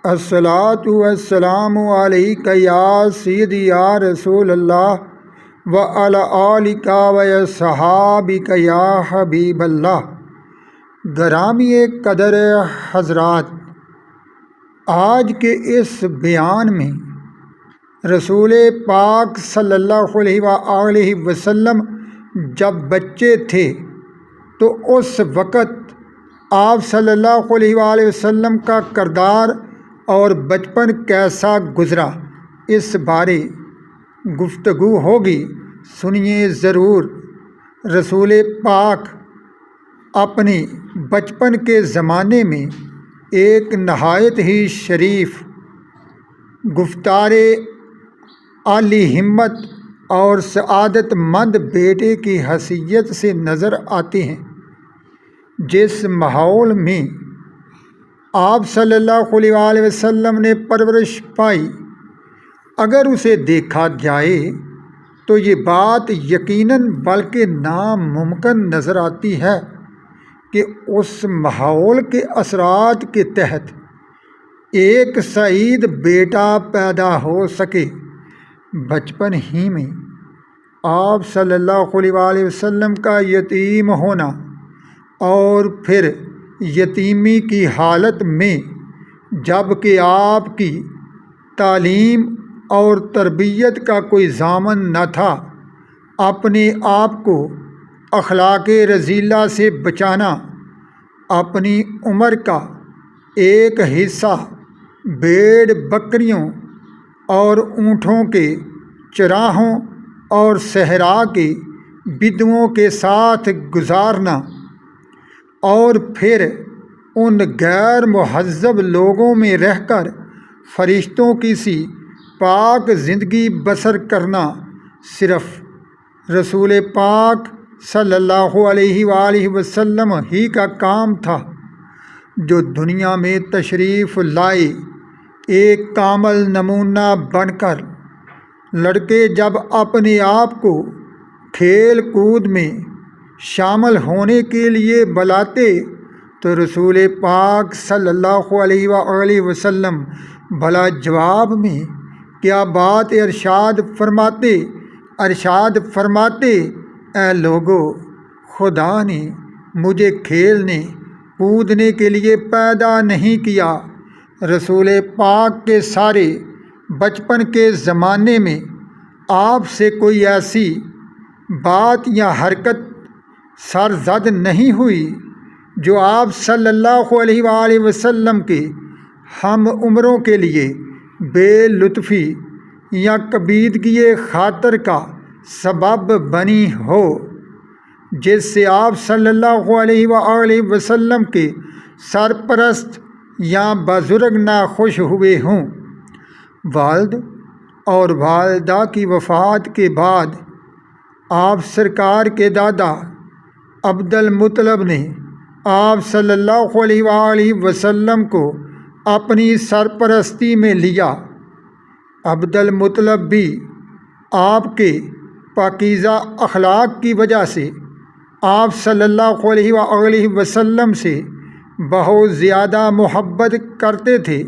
الصلاۃ والسلام علیک یا سیدی یا رسول اللہ وعلی آلک و صحابک یا حبیب اللہ۔ گرامی قدر حضرات، آج کے اس بیان میں رسول پاک صلی اللہ علیہ وآلہ وسلم جب بچے تھے تو اس وقت آپ صلی اللہ علیہ وآلہ وسلم کا کردار اور بچپن کیسا گزرا، اس بارے گفتگو ہوگی، سنیے ضرور۔ رسول پاک اپنے بچپن کے زمانے میں ایک نہایت ہی شریف، گفتار عالی ہمت اور سعادت مند بیٹے کی حیثیت سے نظر آتے ہیں۔ جس ماحول میں آپ صلی اللہ علیہ وآلہ وسلم نے پرورش پائی، اگر اسے دیکھا جائے تو یہ بات یقیناً بلکہ ناممکن نظر آتی ہے کہ اس ماحول کے اثرات کے تحت ایک سعید بیٹا پیدا ہو سکے۔ بچپن ہی میں آپ صلی اللہ علیہ وآلہ وسلم کا یتیم ہونا اور پھر یتیمی کی حالت میں جب کہ آپ کی تعلیم اور تربیت کا کوئی ضامن نہ تھا، اپنے آپ کو اخلاق رذیلہ سے بچانا، اپنی عمر کا ایک حصہ بھیڑ بکریوں اور اونٹوں کے چراہوں اور صحرا کے بدوؤں کے ساتھ گزارنا، اور پھر ان غیر مہذب لوگوں میں رہ کر فرشتوں کی سی پاک زندگی بسر کرنا، صرف رسول پاک صلی اللہ علیہ وآلہ وسلم ہی کا کام تھا، جو دنیا میں تشریف لائے ایک کامل نمونہ بن کر۔ لڑکے جب اپنے آپ کو کھیل کود میں شامل ہونے کے لیے بلاتے تو رسول پاک صلی اللہ علیہ وآلہ وسلم بھلا جواب میں کیا بات ارشاد فرماتے، اے لوگو، خدا نے مجھے کھیلنے کودنے کے لیے پیدا نہیں کیا۔ رسول پاک کے سارے بچپن کے زمانے میں آپ سے کوئی ایسی بات یا حرکت سرزد نہیں ہوئی جو آپ صلی اللہ علیہ وآلہ وسلم کے ہم عمروں کے لیے بے لطفی یا کبیدگی خاطر کا سبب بنی ہو، جس سے آپ صلی اللہ علیہ وآلہ وسلم کے سرپرست یا بزرگ ناخوش ہوئے ہوں۔ والد اور والدہ کی وفات کے بعد آپ سرکار کے دادا عبد المطلب نے آپ صلی اللہ علیہ وآلہ وسلم کو اپنی سرپرستی میں لیا۔ عبد المطلب بھی آپ کے پاکیزہ اخلاق کی وجہ سے آپ صلی اللہ علیہ وآلہ وسلم سے بہت زیادہ محبت کرتے تھے۔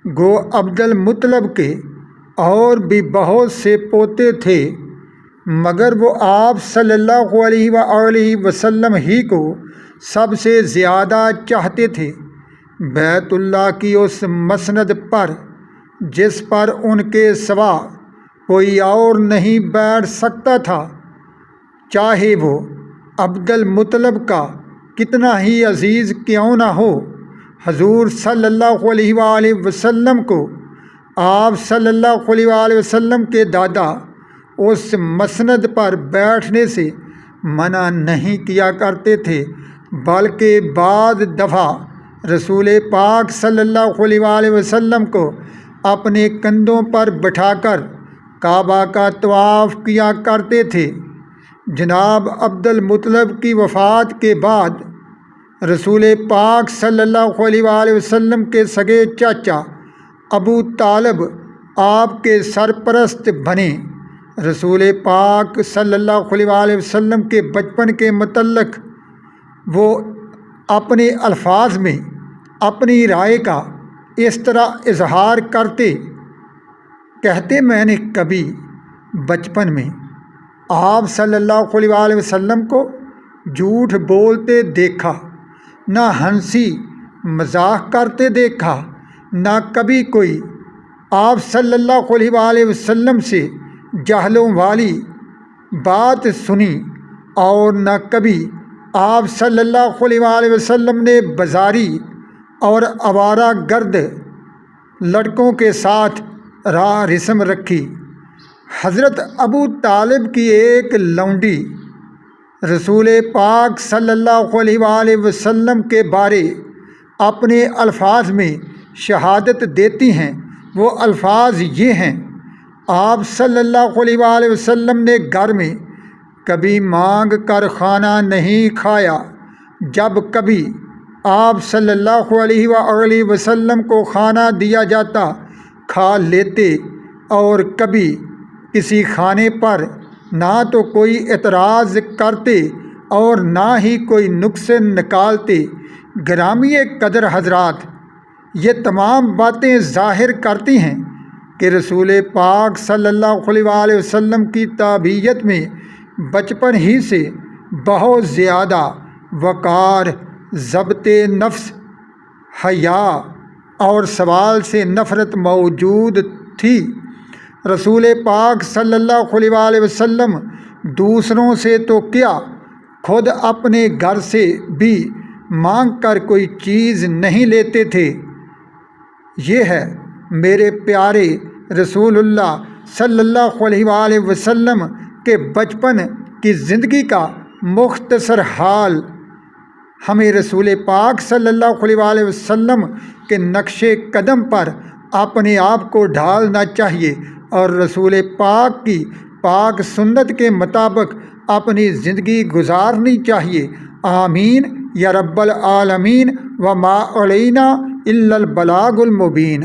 گو عبد المطلب کے اور بھی بہت سے پوتے تھے، مگر وہ آپ صلی اللہ علیہ وآلہ وسلم ہی کو سب سے زیادہ چاہتے تھے۔ بیت اللہ کی اس مسند پر جس پر ان کے سوا کوئی اور نہیں بیٹھ سکتا تھا، چاہے وہ عبد المطلب کا کتنا ہی عزیز کیوں نہ ہو، حضور صلی اللہ علیہ وآلہ وسلم کو آپ صلی اللہ علیہ وآلہ وسلم کے دادا اس مسند پر بیٹھنے سے منع نہیں کیا کرتے تھے، بلکہ بعض دفعہ رسول پاک صلی اللہ علیہ وآلہ وسلم کو اپنے کندھوں پر بٹھا کر کعبہ کا طواف کیا کرتے تھے۔ جناب عبد المطلب کی وفات کے بعد رسول پاک صلی اللہ علیہ وآلہ وسلم کے سگے چاچا ابو طالب آپ کے سرپرست بنے۔ رسول پاک صلی اللہ علیہ وآلہ وسلم کے بچپن کے متعلق وہ اپنے الفاظ میں اپنی رائے کا اس طرح اظہار کرتے، کہتے میں نے کبھی بچپن میں آپ صلی اللہ علیہ وآلہ وسلم کو جھوٹ بولتے دیکھا، نہ ہنسی مذاق کرتے دیکھا، نہ کبھی کوئی آپ صلی اللہ علیہ وآلہ وسلم سے جہلوں والی بات سنی، اور نہ کبھی آپ صلی اللہ علیہ وآلہ وسلم نے بازاری اور آوارہ گرد لڑکوں کے ساتھ راہ رسم رکھی۔ حضرت ابو طالب کی ایک لونڈی رسول پاک صلی اللہ علیہ وآلہ وسلم کے بارے اپنے الفاظ میں شہادت دیتی ہیں۔ وہ الفاظ یہ ہیں، آپ صلی اللہ علیہ وآلہ وسلم نے گھر میں کبھی مانگ کر کھانا نہیں کھایا، جب کبھی آپ صلی اللہ علیہ وآلہ وسلم کو کھانا دیا جاتا کھا لیتے، اور کبھی کسی کھانے پر نہ تو کوئی اعتراض کرتے اور نہ ہی کوئی نقص نکالتے۔ گرامی قدر حضرات، یہ تمام باتیں ظاہر کرتی ہیں کہ رسول پاک صلی اللہ علیہ وآلہ وسلم کی تربیت میں بچپن ہی سے بہت زیادہ وقار، ضبط نفس، حیا اور سوال سے نفرت موجود تھی۔ رسول پاک صلی اللہ علیہ وآلہ وسلم دوسروں سے تو کیا، خود اپنے گھر سے بھی مانگ کر کوئی چیز نہیں لیتے تھے۔ یہ ہے میرے پیارے رسول اللہ صلی اللہ علیہ وآلہ وسلم کے بچپن کی زندگی کا مختصر حال۔ ہمیں رسول پاک صلی اللہ علیہ وآلہ وسلم کے نقش قدم پر اپنے آپ کو ڈھالنا چاہیے اور رسول پاک کی پاک سنت کے مطابق اپنی زندگی گزارنی چاہیے۔ آمین یا رب العالمین، وما علینا الا البلاغ المبین۔